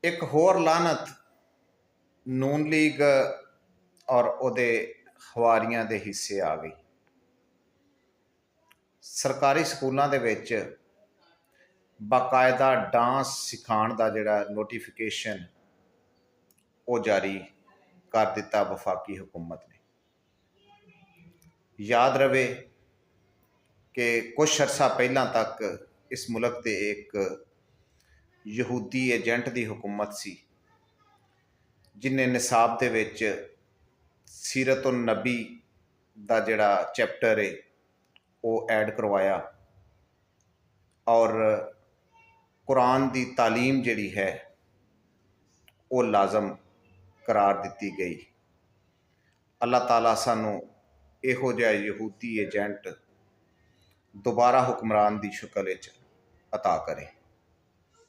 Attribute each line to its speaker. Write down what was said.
Speaker 1: एक होर लानत नून लीग और ਉਹਦੇ ਹਵਾਰੀਆਂ ਦੇ ਹਿੱਸੇ ਆ ਗਈ। ਸਰਕਾਰੀ ਸਕੂਲਾਂ ਦੇ ਵਿੱਚ ਬਾਕਾਇਦਾ ਡਾਂਸ ਸਿਖਾਉਣ ਦਾ ਜਿਹੜਾ ਨੋਟੀਫਿਕੇਸ਼ਨ ਉਹ ਜਾਰੀ ਕਰ ਦਿੱਤਾ ਵਫਾਕੀ हुकूमत ने। याद रहे कि कुछ अरसा पहला तक इस मुल्क के एक यहूदी एजेंट की हुकूमत सी जिन्हें निसाब दे विच सीरत उन नबी का जिहड़ा चैप्टर है वो ऐड करवाया और कुरान की तालीम जिहड़ी है वो लाजम करार दी गई। अल्लाह ताला सानू इहो जिहा यहूदी एजेंट दोबारा हुक्मरान की शक्ल अता करे।